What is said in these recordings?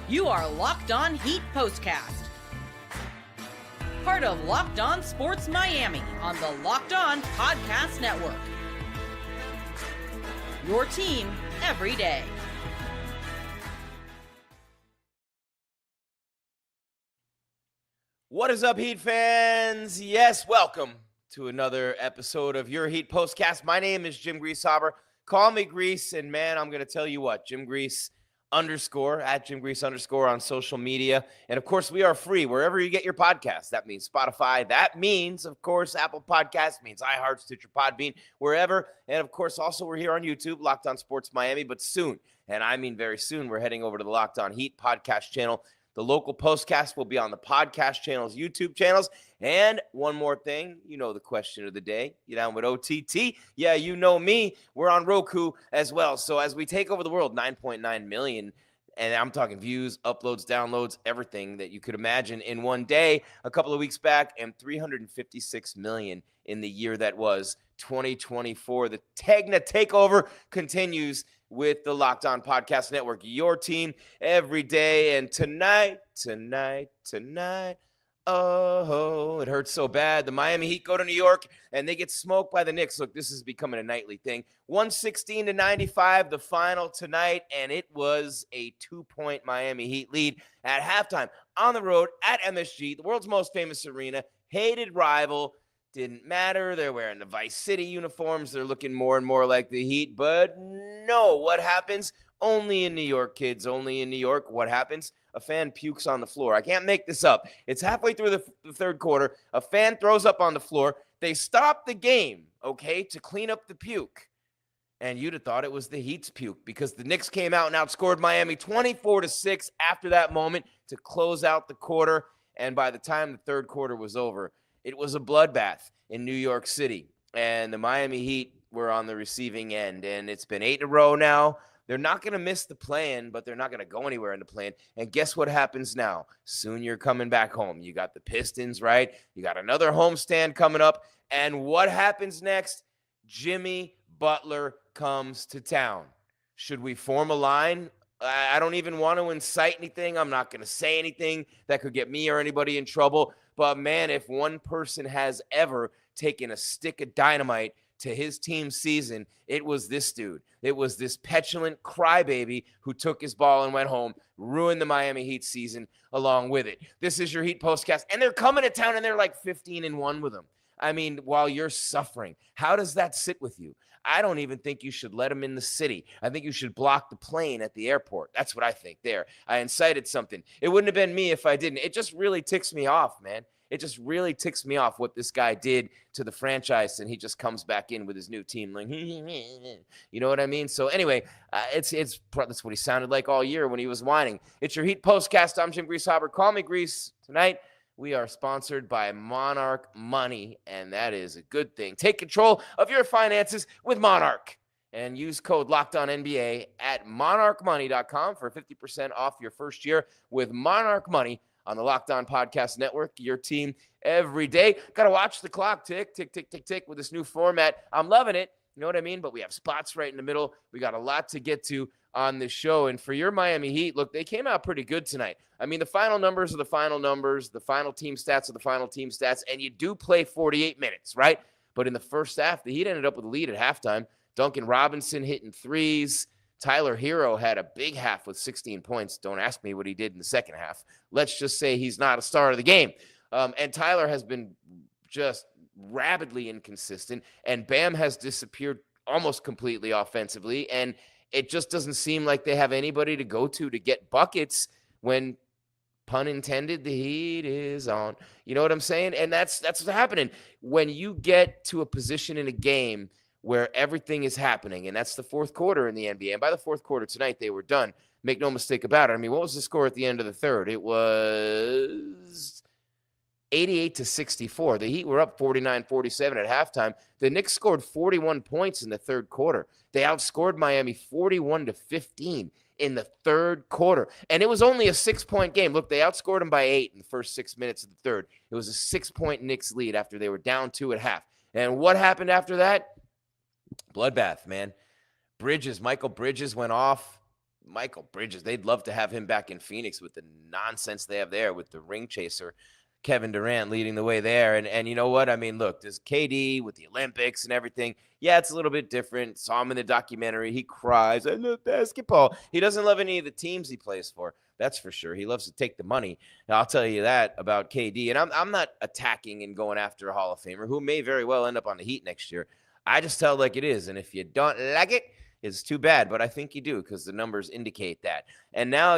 You are Locked On Heat Postcast, part of Locked On Sports Miami on the Locked On Podcast Network. Your team every day. What is up, Heat fans? Yes, welcome to another episode of your Heat Postcast. My name is Jim Grieshaber. Call me Grease, and man, I'm going to tell you what, Jim Grease _ at Jim Grease _ on social media. And of course, we are free wherever you get your podcasts. That means Spotify. That means, of course, Apple Podcasts, means iHeart, Stitcher, Podbean, wherever. And of course, also we're here on YouTube, Locked On Sports Miami. But soon, and I mean very soon, we're heading over to the Locked On Heat podcast channel. The local postcast will be on the podcast channels, YouTube channels. And one more thing, you know the question of the day. You down with OTT? Yeah, you know me. We're on Roku as well. So as we take over the world, 9.9 million, and I'm talking views, uploads, downloads, everything that you could imagine in one day a couple of weeks back, and 356 million in the year that was 2024. The Tegna takeover continues with the Locked On Podcast Network, your team every day. And tonight, oh, it hurts so bad. The Miami Heat go to New York, and they get smoked by the Knicks. Look, this is becoming a nightly thing. 116-95, the final tonight, and it was a 2-point Miami Heat lead at halftime on the road at MSG, the world's most famous arena, hated rival. Didn't matter. They're wearing the Vice City uniforms. They're looking more and more like the Heat. But no, what happens? Only in New York, kids. Only in New York. What happens? A fan pukes on the floor. I can't make this up. It's halfway through the third quarter. A fan throws up on the floor. They stop the game, okay, to clean up the puke. And you'd have thought it was the Heat's puke because the Knicks came out and outscored Miami 24-6 after that moment to close out the quarter. And by the time the third quarter was over, it was a bloodbath in New York City, and the Miami Heat were on the receiving end, and it's been 8 in a row now. They're not going to miss the play-in, but they're not going to go anywhere in the play-in. And guess what happens now? Soon you're coming back home. You got the Pistons, right? You got another homestand coming up, and what happens next? Jimmy Butler comes to town. Should we form a line? I don't even want to incite anything. I'm not going to say anything that could get me or anybody in trouble. But, man, if one person has ever taken a stick of dynamite to his team's season, it was this dude. It was this petulant crybaby who took his ball and went home, ruined the Miami Heat season along with it. This is your Heat Postcast, and they're coming to town, and they're like 15-1 with them. I mean, while you're suffering, how does that sit with you? I don't even think you should let them in the city. I think you should block the plane at the airport. That's what I think there. I incited something. It wouldn't have been me if I didn't. It just really ticks me off, man. It just really ticks me off what this guy did to the franchise, and he just comes back in with his new team like, you know what I mean? So anyway, that's what he sounded like all year when he was whining. It's your Heat Postcast. I'm Jim Grieshaber. Call me Grease. Tonight, we are sponsored by Monarch Money, and that is a good thing. Take control of your finances with Monarch, and use code LOCKEDONNBA at monarchmoney.com for 50% off your first year with Monarch Money on the Locked On Podcast Network, your team every day. Got to watch the clock tick, tick, tick, tick, tick with this new format. I'm loving it. You know what I mean? But we have spots right in the middle. We got a lot to get to on this show. And for your Miami Heat, look, they came out pretty good tonight. I mean, the final numbers are the final numbers. The final team stats are the final team stats. And you do play 48 minutes, right? But in the first half, the Heat ended up with a lead at halftime. Duncan Robinson hitting threes. Tyler Hero had a big half with 16 points. Don't ask me what he did in the second half. Let's just say he's not a star of the game. And Tyler has been just rabidly inconsistent. And Bam has disappeared almost completely offensively. And it just doesn't seem like they have anybody to go to get buckets when, pun intended, the heat is on. You know what I'm saying? And that's what's happening. When you get to a position in a game where everything is happening, and that's the fourth quarter in the NBA. And by the fourth quarter tonight, they were done. Make no mistake about it. I mean, what was the score at the end of the third? It was 88-64. The Heat were up 49-47 at halftime. The Knicks scored 41 points in the third quarter. They outscored Miami 41-15 in the third quarter. And it was only a 6-point game. Look, they outscored them by 8 in the first 6 minutes of the third. It was a 6-point Knicks lead after they were down 2 at half. And what happened after that? Bloodbath, man. Michael Bridges went off. Michael Bridges, they'd love to have him back in Phoenix with the nonsense they have there with the ring chaser, Kevin Durant leading the way there. And you know what? I mean, look, there's KD with the Olympics and everything. Yeah, it's a little bit different. Saw him in the documentary. He cries. I love basketball. He doesn't love any of the teams he plays for. That's for sure. He loves to take the money. And I'll tell you that about KD. And I'm not attacking and going after a Hall of Famer who may very well end up on the Heat next year. I just tell it like it is. And if you don't like it, it's too bad. But I think you do because the numbers indicate that. And now,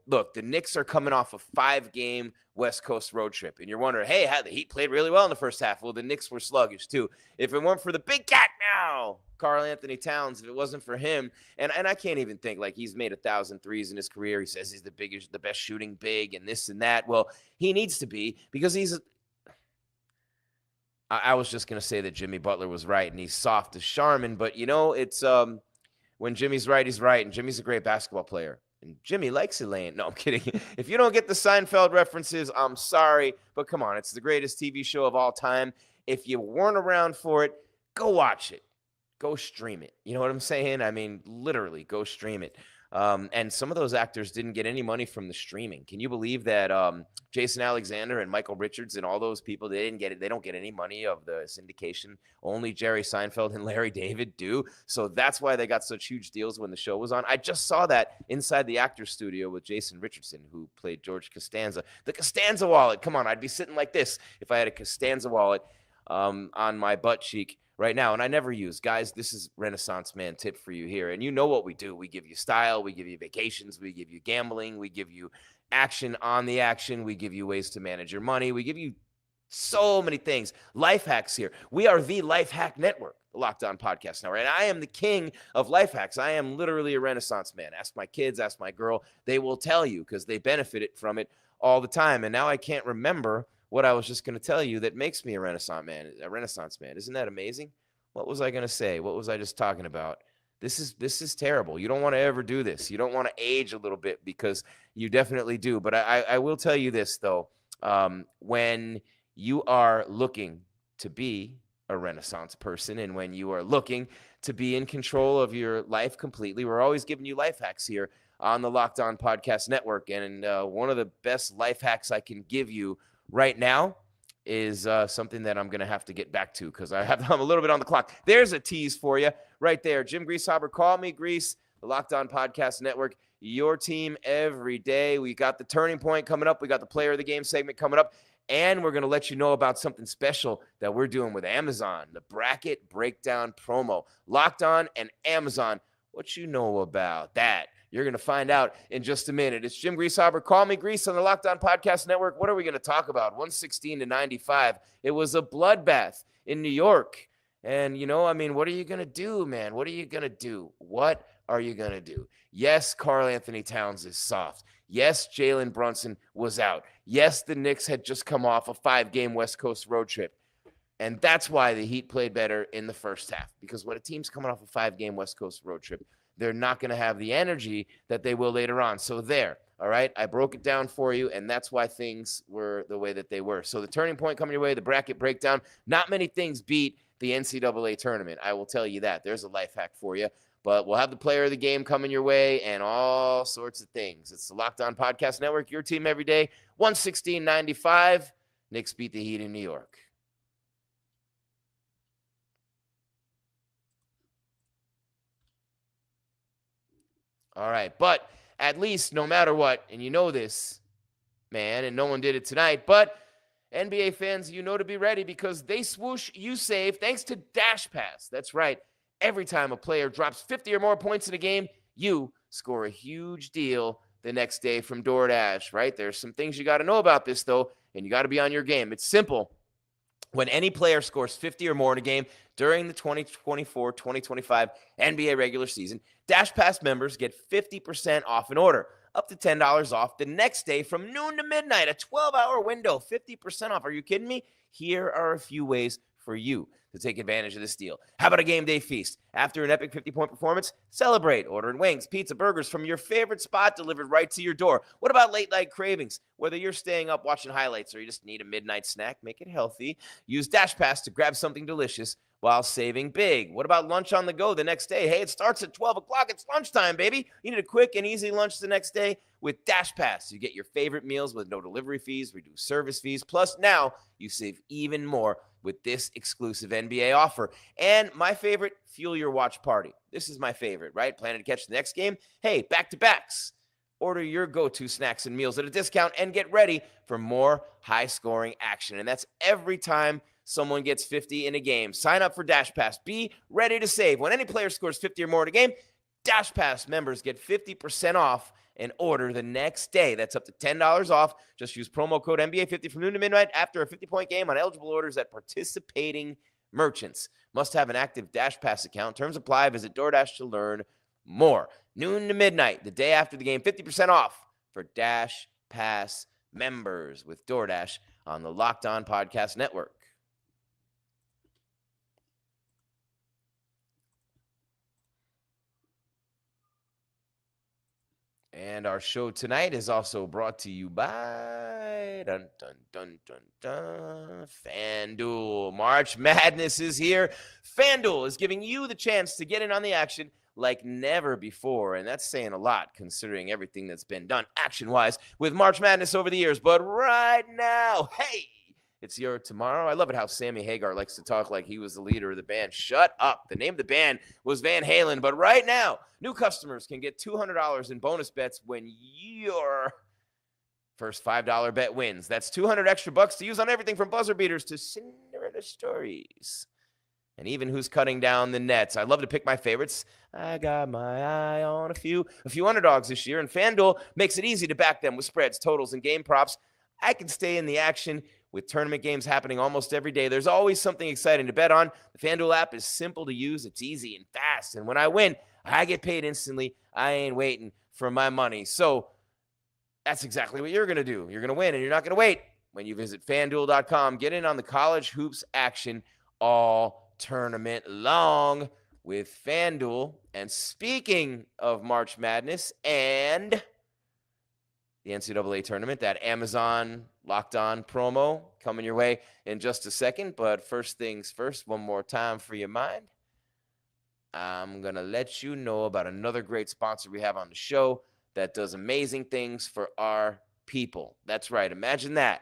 look, the Knicks are coming off a 5-game West Coast road trip. And you're wondering, hey, how the Heat played really well in the first half. Well, the Knicks were sluggish too. If it weren't for the big cat now, Karl Anthony Towns, if it wasn't for him, and I can't even think, like, he's made 1,000 threes in his career. He says he's the best shooting big and this and that. Well, he needs to be because I was just going to say that Jimmy Butler was right and he's soft as Charmin, but it's when Jimmy's right, he's right. And Jimmy's a great basketball player. And Jimmy likes Elaine. No, I'm kidding. If you don't get the Seinfeld references, I'm sorry. But come on, it's the greatest TV show of all time. If you weren't around for it, go watch it. Go stream it. You know what I'm saying? I mean, literally, go stream it. And some of those actors didn't get any money from the streaming. Can you believe that Jason Alexander and Michael Richards and all those people, they didn't get it. They don't get any money of the syndication. Only Jerry Seinfeld and Larry David do. So that's why they got such huge deals when the show was on. I just saw that inside the actor's studio with Jason Richardson, who played George Costanza. The Costanza wallet. Come on, I'd be sitting like this if I had a Costanza wallet on my butt cheek right now. And I never use. Guys, this is Renaissance Man tip for you here. And you know what we do. We give you style. We give you vacations. We give you gambling. We give you action on the action. We give you ways to manage your money. We give you so many things. Life hacks here. We are the Life Hack Network, the Locked On Podcast Network. And I am the king of life hacks. I am literally a Renaissance man. Ask my kids, ask my girl. They will tell you because they benefited from it all the time. And now I can't remember what I was just going to tell you that makes me a Renaissance man. Isn't that amazing? What was I going to say? What was I just talking about? This is terrible. You don't want to ever do this. You don't want to age a little bit because you definitely do. But I will tell you this, though. When you are looking to be a Renaissance person and when you are looking to be in control of your life completely, we're always giving you life hacks here on the Locked On Podcast Network. And one of the best life hacks I can give you right now is something that I'm going to have to get back to because I'm a little bit on the clock. There's a tease for you right there. Jim Grieshaber, call me Grease, the Locked On Podcast Network, your team every day. We got the turning point coming up. We got the player of the game segment coming up. And we're going to let you know about something special that we're doing with Amazon, the bracket breakdown promo. Locked On and Amazon. What you know about that? You're going to find out in just a minute. It's Jim Grieshaber. Call me Grease on the Locked On Podcast Network. What are we going to talk about? 116-95. It was a bloodbath in New York. And, what are you going to do, man? What are you going to do? What are you going to do? Yes, Karl Anthony Towns is soft. Yes, Jalen Brunson was out. Yes, the Knicks had just come off a 5-game West Coast road trip. And that's why the Heat played better in the first half. Because when a team's coming off a 5-game West Coast road trip, they're not going to have the energy that they will later on. So there, all right? I broke it down for you, and that's why things were the way that they were. So the turning point coming your way, the bracket breakdown, not many things beat the NCAA tournament. I will tell you that. There's a life hack for you. But we'll have the player of the game coming your way and all sorts of things. It's the Locked On Podcast Network, your team every day. 116-95. Knicks beat the Heat in New York. All right, but at least no matter what, and you know this, man, and no one did it tonight, but NBA fans, you know to be ready because they swoosh, you save, thanks to Dash Pass. That's right. Every time a player drops 50 or more points in a game, you score a huge deal the next day from DoorDash, right? There's some things you got to know about this, though, and you got to be on your game. It's simple. When any player scores 50 or more in a game during the 2024-2025 NBA regular season, Dash Pass members get 50% off an order, up to $10 off the next day from noon to midnight, a 12-hour window, 50% off. Are you kidding me? Here are a few ways for you to take advantage of this deal. How about a game day feast? After an epic 50-point performance, celebrate. Ordering wings, pizza, burgers from your favorite spot delivered right to your door. What about late night cravings? Whether you're staying up watching highlights or you just need a midnight snack, make it healthy. Use Dash Pass to grab something delicious while saving big. What about lunch on the go the next day? Hey, it starts at 12 o'clock. It's lunchtime, baby. You need a quick and easy lunch the next day with Dash Pass. You get your favorite meals with no delivery fees, reduced service fees. Plus, now you save even more with this exclusive NBA offer. And my favorite, fuel your watch party. This is my favorite, right? Planning to catch the next game? Hey, back-to-backs. Order your go-to snacks and meals at a discount and get ready for more high-scoring action. And that's every time someone gets 50 in a game. Sign up for Dash Pass. Be ready to save. When any player scores 50 or more in a game, Dash Pass members get 50% off and order the next day. That's up to $10 off. Just use promo code NBA50 from noon to midnight after a 50-point game on eligible orders at participating merchants. Must have an active Dash Pass account. Terms apply. Visit DoorDash to learn more. Noon to midnight, the day after the game, 50% off for Dash Pass members with DoorDash on the Locked On Podcast Network. And our show tonight is also brought to you by FanDuel. March Madness is here. FanDuel is giving you the chance to get in on the action like never before, and that's saying a lot considering everything that's been done action-wise with March Madness over the years. But right now, hey, it's your tomorrow. I love it how Sammy Hagar likes to talk like he was the leader of the band. Shut up. The name of the band was Van Halen. But right now, new customers can get $200 in bonus bets when your first $5 bet wins. That's $200 extra bucks to use on everything from buzzer beaters to Cinderella stories. And even who's cutting down the nets. I love to pick my favorites. I got my eye on a few underdogs this year, and FanDuel makes it easy to back them with spreads, totals, and game props. I can stay in the action with tournament games happening almost every day. There's always something exciting to bet on. The FanDuel app is simple to use. It's easy and fast. And when I win, I get paid instantly. I ain't waiting for my money. So that's exactly what you're going to do. You're going to win, and you're not going to wait. When you visit FanDuel.com, get in on the college hoops action all tournament long with FanDuel. And speaking of March Madness and the NCAA tournament, that Amazon Locked On promo coming your way in just a second. But first things first, one more time for your mind, I'm going to let you know about another great sponsor we have on the show that does amazing things for our people. That's right. Imagine that.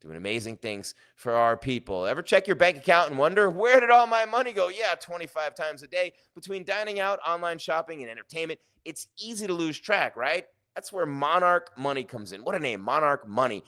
Doing amazing things for our people. Ever check your bank account and wonder, where did all my money go? Yeah, 25 times a day. Between dining out, online shopping, and entertainment, it's easy to lose track, right? That's where Monarch Money comes in. What a name, Monarch Money.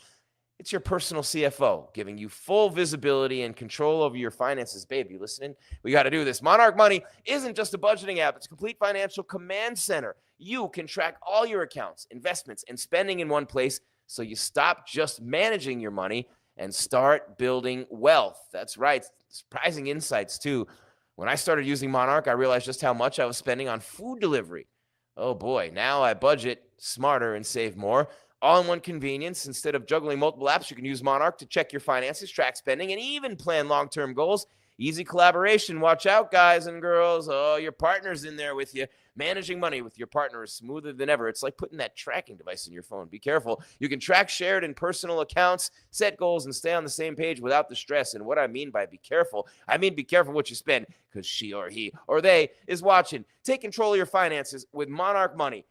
It's your personal CFO, giving you full visibility and control over your finances. Babe, you listening? We got to do this. Monarch Money isn't just a budgeting app. It's a complete financial command center. You can track all your accounts, investments, and spending in one place, so you stop just managing your money and start building wealth. That's right. Surprising insights, too. When I started using Monarch, I realized just how much I was spending on food delivery. Oh, boy. Now I budget smarter and save more. All in one convenience. Instead of juggling multiple apps, you can use Monarch to check your finances, track spending, and even plan long-term goals. Easy collaboration. Watch out, guys and girls. Oh, your partner's in there with you. Managing money with your partner is smoother than ever. It's like putting that tracking device in your phone. Be careful. You can track shared and personal accounts, set goals, and stay on the same page without the stress. And what I mean by be careful, I mean be careful what you spend, because she or he or they is watching. Take control of your finances with Monarch Money.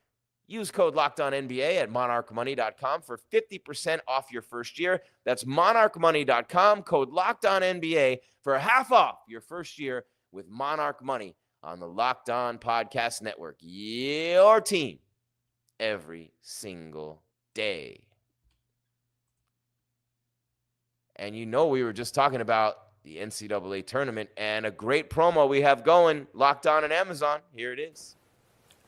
Use code LOCKEDONNBA at monarchmoney.com for 50% off your first year. That's monarchmoney.com, code LOCKEDONNBA for half off your first year with Monarch Money on the Locked On Podcast Network. Your team every single day. And you know we were just talking about the NCAA tournament and a great promo we have going, Locked On and Amazon. Here it is.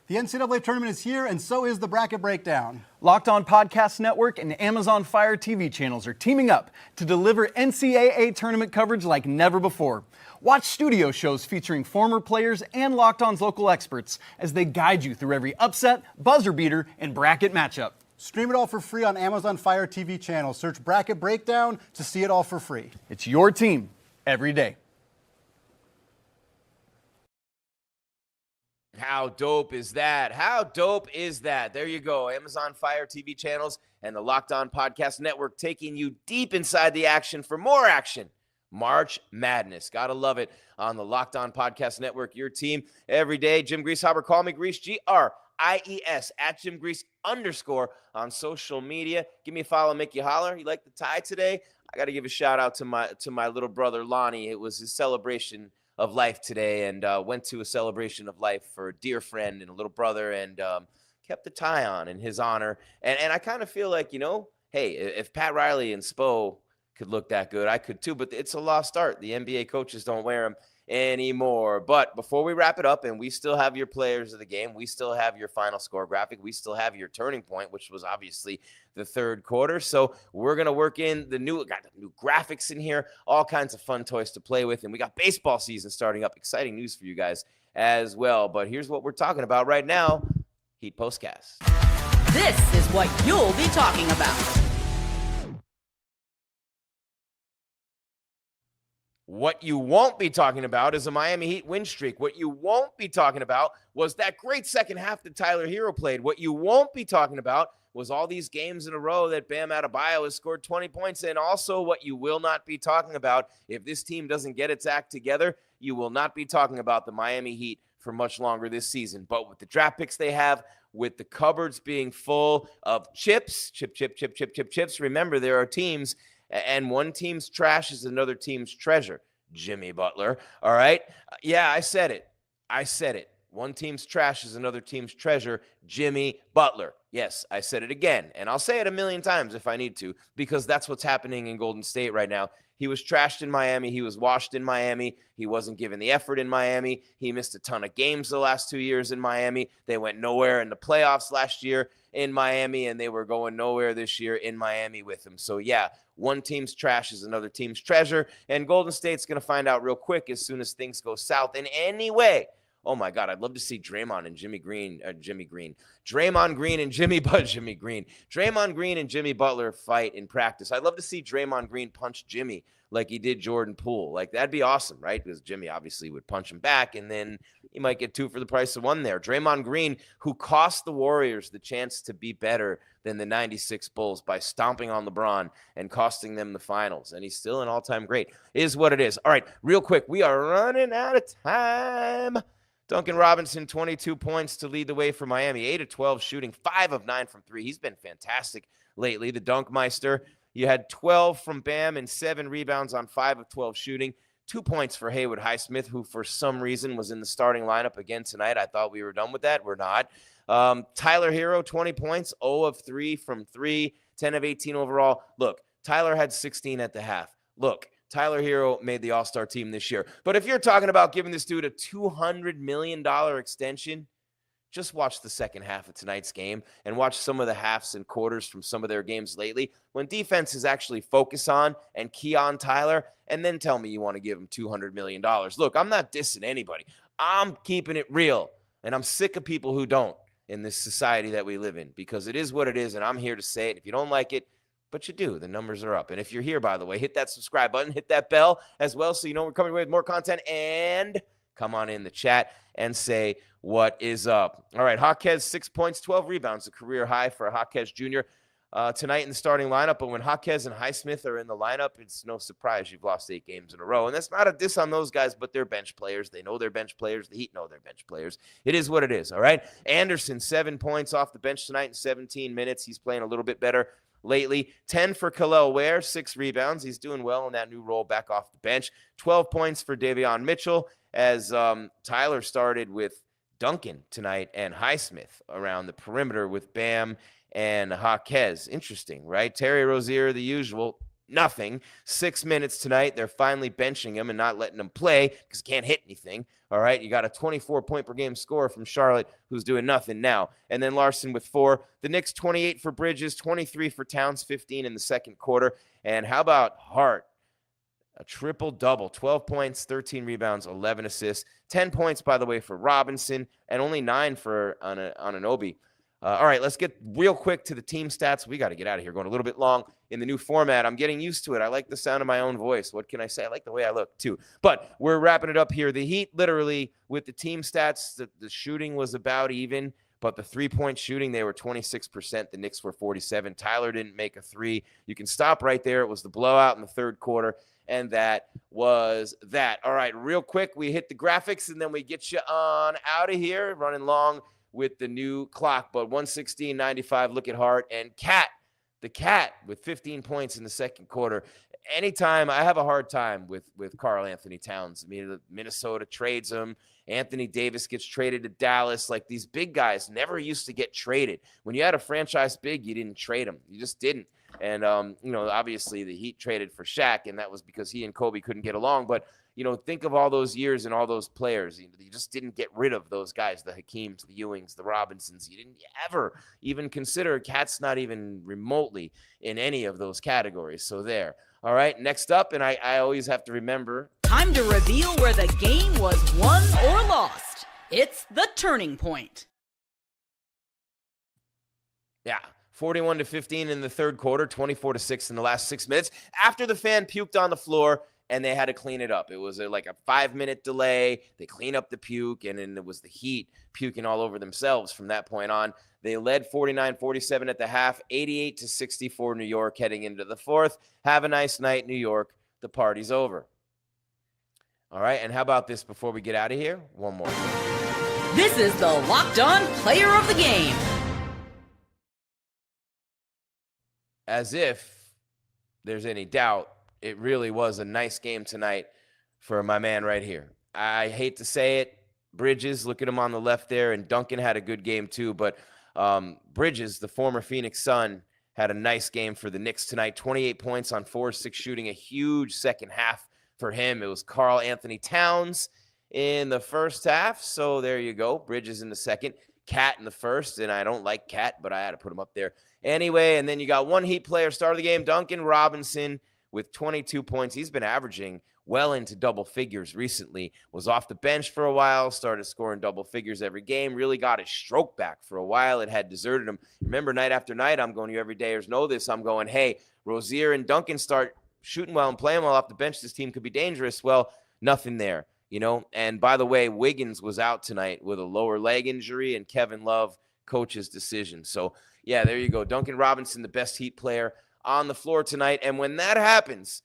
The NCAA tournament is here, and so is the bracket breakdown. Locked On Podcast Network and Amazon Fire TV channels are teaming up to deliver NCAA tournament coverage like never before. Watch studio shows featuring former players and Locked On's local experts as they guide you through every upset, buzzer beater, and bracket matchup. Stream it all for free on Amazon Fire TV channel. Search Bracket Breakdown to see it all for free. It's your team every day. How dope is that? How dope is that? There you go. Amazon Fire TV channels and the Locked On Podcast Network taking you deep inside the action for more action March Madness. Gotta love it on the Locked On Podcast Network. Your team every day. Jim Grieshaber, call me Grease, Gries, at Jim Grease _ on social media. Give me a follow, make you holler. You like the tie today? I got to give a shout out to my little brother Lonnie. It was his celebration of life today, and went to a celebration of life for a dear friend and a little brother, and kept the tie on in his honor. And I kind of feel like, hey, if Pat Riley and Spo could look that good, I could too, but it's a lost art. The NBA coaches don't wear them anymore. But before we wrap it up, and we still have your players of the game, we still have your final score graphic, we still have your turning point, which was obviously the third quarter. So we're going to work in the new graphics in here, all kinds of fun toys to play with, and we got baseball season starting up. Exciting news for you guys as well. But here's what we're talking about right now. Heat Postcast. This is what you'll be talking about. What you won't be talking about is a Miami Heat win streak. What you won't be talking about was that great second half that Tyler Hero played. What you won't be talking about was all these games in a row that Bam Adebayo has scored 20 points. And also what you will not be talking about, if this team doesn't get its act together, you will not be talking about the Miami Heat for much longer this season. But with the draft picks they have, with the cupboards being full of chips, remember there are teams, and one team's trash is another team's treasure. Jimmy Butler. All right. Yeah, I said it. One team's trash is another team's treasure. Jimmy Butler. Yes, I said it again. And I'll say it a million times if I need to, because that's what's happening in Golden State right now. He was trashed in Miami. He was washed in Miami. He wasn't given the effort in Miami. He missed a ton of games the last 2 years in Miami. They went nowhere in the playoffs last year in Miami, and they were going nowhere this year in Miami with him. So, yeah, one team's trash is another team's treasure, and Golden State's going to find out real quick as soon as things go south in any way. Oh, my God, I'd love to see Draymond Green and Jimmy Butler fight in practice. I'd love to see Draymond Green punch Jimmy like he did Jordan Poole. Like, that'd be awesome, right? Because Jimmy obviously would punch him back, and then he might get two for the price of one there. Draymond Green, who cost the Warriors the chance to be better than the 96 Bulls by stomping on LeBron and costing them the finals. And he's still an all-time great. Is what it is. All right, real quick, we are running out of time. Duncan Robinson, 22 points to lead the way for Miami. 8 of 12 shooting, 5 of 9 from 3. He's been fantastic lately. The Dunkmeister. You had 12 from Bam and 7 rebounds on 5 of 12 shooting. 2 points for Haywood Highsmith, who for some reason was in the starting lineup again tonight. I thought we were done with that. We're not. Tyler Hero, 20 points, 0 of 3 from 3, 10 of 18 overall. Look, Tyler had 16 at the half. Look, Tyler Hero made the All-Star team this year. But if you're talking about giving this dude a $200 million extension, just watch the second half of tonight's game and watch some of the halves and quarters from some of their games lately when defenses actually focus on and key on Tyler, and then tell me you want to give him $200 million. Look, I'm not dissing anybody. I'm keeping it real, and I'm sick of people who don't in this society that we live in, because it is what it is, and I'm here to say it. If you don't like it, but you do, the numbers are up. And if you're here, by the way, hit that subscribe button, hit that bell as well, so you know we're coming away with more content, and come on in the chat and say what is up. All right, Jaquez, 6 points, 12 rebounds, a career high for Jaquez Jr. Tonight in the starting lineup. But when Jaquez and Highsmith are in the lineup, it's no surprise you've lost 8 games in a row. And that's not a diss on those guys, but they're bench players. They know they're bench players. The Heat know they're bench players. It is what it is, all right? Anderson, 7 points off the bench tonight in 17 minutes. He's playing a little bit better lately. 10 for Khalil Ware, 6 rebounds. He's doing well in that new role back off the bench. 12 points for Davion Mitchell, as Tyler started with Duncan tonight and Highsmith around the perimeter with Bam and Jaquez. Interesting, right? Terry Rozier, the usual, nothing. 6 minutes tonight. They're finally benching him and not letting him play because he can't hit anything. All right, you got a 24-point-per-game scorer from Charlotte who's doing nothing now. And then Larson with 4. The Knicks, 28 for Bridges, 23 for Towns, 15 in the second quarter. And how about Hart? A triple-double, 12 points, 13 rebounds, 11 assists. 10 points, by the way, for Robinson, and only 9 for Anunoby. All right, let's get real quick to the team stats. We got to get out of here, going a little bit long in the new format. I'm getting used to it. I like the sound of my own voice. What can I say? I like the way I look, too. But we're wrapping it up here. The Heat, literally, with the team stats, the shooting was about even, but the three-point shooting, they were 26%. The Knicks were 47%. Tyler didn't make a 3. You can stop right there. It was the blowout in the third quarter. And that was that. All right, real quick, we hit the graphics, and then we get you on out of here, running long with the new clock. But 116.95, look at Hart. And the cat with 15 points in the second quarter. Anytime, I have a hard time with Karl Anthony Towns. I mean, Minnesota trades him. Anthony Davis gets traded to Dallas. Like, these big guys never used to get traded. When you had a franchise big, you didn't trade them. You just didn't. And, obviously the Heat traded for Shaq, and that was because he and Kobe couldn't get along. But, think of all those years and all those players. You just didn't get rid of those guys, the Hakeems, the Ewings, the Robinsons. You didn't ever even consider Cat's not even remotely in any of those categories. So there. All right, next up, and I always have to remember. Time to reveal where the game was won or lost. It's the turning point. Yeah. 41-15 in the third quarter, 24-6 in the last 6 minutes. After the fan puked on the floor, and they had to clean it up. It was like a 5-minute delay. They clean up the puke, and then it was the Heat puking all over themselves from that point on. They led 49-47 at the half, 88-64 New York heading into the fourth. Have a nice night, New York. The party's over. All right, and how about this before we get out of here? One more. This is the Locked On Player of the Game. As if there's any doubt, it really was a nice game tonight for my man right here. I hate to say it, Bridges, look at him on the left there, and Duncan had a good game too, but Bridges, the former Phoenix Sun, had a nice game for the Knicks tonight. 28 points on 4-6 shooting, a huge second half for him. It was Karl Anthony Towns in the first half, so there you go. Bridges in the second, Cat in the first, and I don't like Cat, but I had to put him up there anyway. And then you got one Heat player start of the game, Duncan Robinson, with 22 points. He's been averaging well into double figures recently, was off the bench for a while, started scoring double figures every game, really got his stroke back for a while. It had deserted him. Remember, night after night, I'm going, you everydayers know this, I'm going, hey, Rozier and Duncan start shooting well and playing well off the bench. This team could be dangerous. Well, nothing there, And by the way, Wiggins was out tonight with a lower leg injury, and Kevin Love, coach's decision. So, yeah, there you go. Duncan Robinson, the best Heat player on the floor tonight. And when that happens,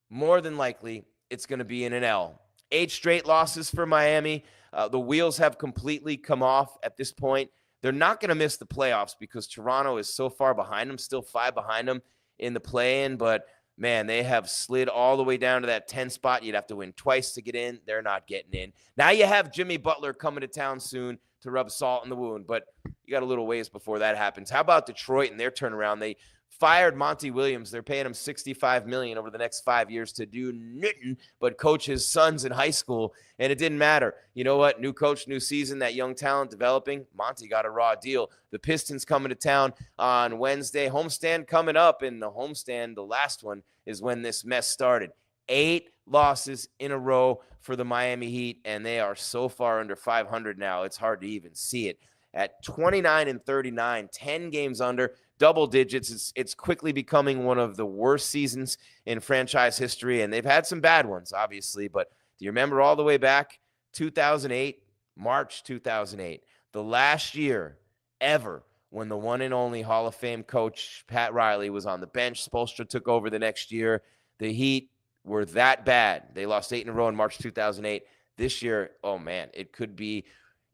more than likely, it's going to be in an L. 8 straight losses for Miami. The wheels have completely come off at this point. They're not going to miss the playoffs because Toronto is so far behind them, still 5 behind them in the play-in. But, man, they have slid all the way down to that 10 spot. You'd have to win twice to get in. They're not getting in. Now you have Jimmy Butler coming to town soon to rub salt in the wound, but you got a little ways before that happens. How about Detroit and their turnaround? They fired Monty Williams. They're paying him $65 million over the next 5 years to do nothing but coach his sons in high school, and it didn't matter. You know what? New coach, new season, that young talent developing. Monty got a raw deal. The Pistons coming to town on Wednesday. Homestand coming up, and the homestand, the last one, is when this mess started. 8 losses in a row for the Miami Heat, and they are so far under 500 now, it's hard to even see it. At 29-39, 10 games under, double digits. It's quickly becoming one of the worst seasons in franchise history, and they've had some bad ones, obviously, but do you remember all the way back 2008, March 2008, the last year ever when the one and only Hall of Fame coach Pat Riley was on the bench? Spoelstra took over the next year. The Heat were that bad. They lost 8 in a row in March 2008. This year, oh man, it could be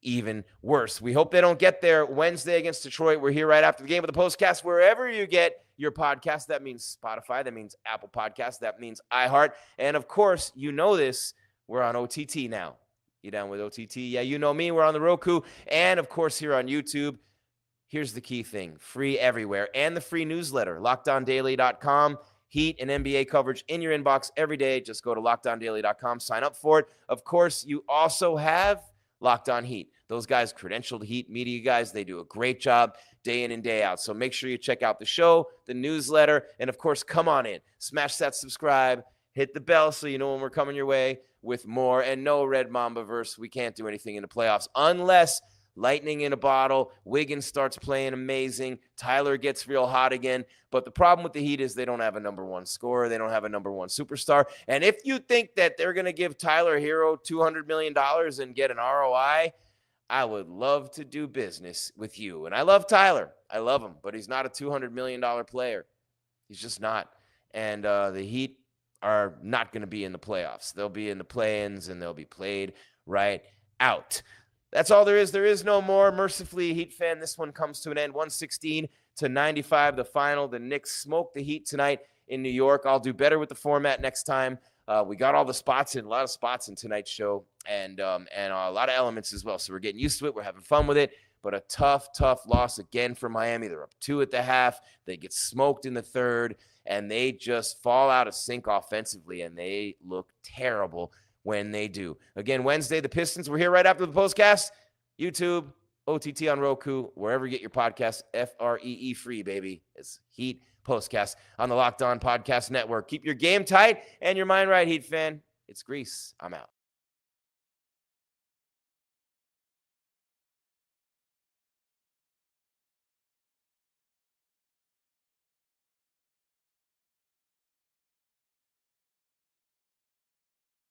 even worse. We hope they don't get there Wednesday against Detroit. We're here right after the game of the postcast, wherever you get your podcast. That means Spotify. That means Apple Podcasts. That means iHeart. And of course, you know this, we're on OTT now. You down with OTT? Yeah, you know me. We're on the Roku. And of course, here on YouTube. Here's the key thing. Free everywhere. And the free newsletter, LockedOnDaily.com. Heat and NBA coverage in your inbox every day. Just go to LockedOnDaily.com. Sign up for it. Of course, you also have Locked On Heat. Those guys, credentialed Heat media guys, they do a great job day in and day out. So make sure you check out the show, the newsletter, and of course, come on in. Smash that subscribe, hit the bell so you know when we're coming your way with more. And no, Red Mamba verse, we can't do anything in the playoffs unless lightning in a bottle, Wiggins starts playing amazing, Tyler gets real hot again. But the problem with the Heat is they don't have a number one scorer. They don't have a number one superstar. And if you think that they're going to give Tyler Hero $200 million and get an ROI, I would love to do business with you. And I love Tyler. I love him. But he's not a $200 million player. He's just not. And the Heat are not going to be in the playoffs. They'll be in the play-ins, and they'll be played right out. That's all there is. There is no more. Mercifully, Heat fan, this one comes to an end. 116-95, the final. The Knicks smoked the Heat tonight in New York. I'll do better with the format next time. We got all the spots in, a lot of spots in tonight's show, and a lot of elements as well. So we're getting used to it. We're having fun with it. But a tough loss again for Miami. They're up 2 at the half. They get smoked in the third, and they just fall out of sync offensively, and they look terrible when they do. Again, Wednesday, the Pistons. We're here right after the postcast. YouTube, OTT on Roku, wherever you get your podcasts. FREE free, baby. It's Heat Postcast on the Locked On Podcast Network. Keep your game tight and your mind right, Heat fan. It's Grease. I'm out.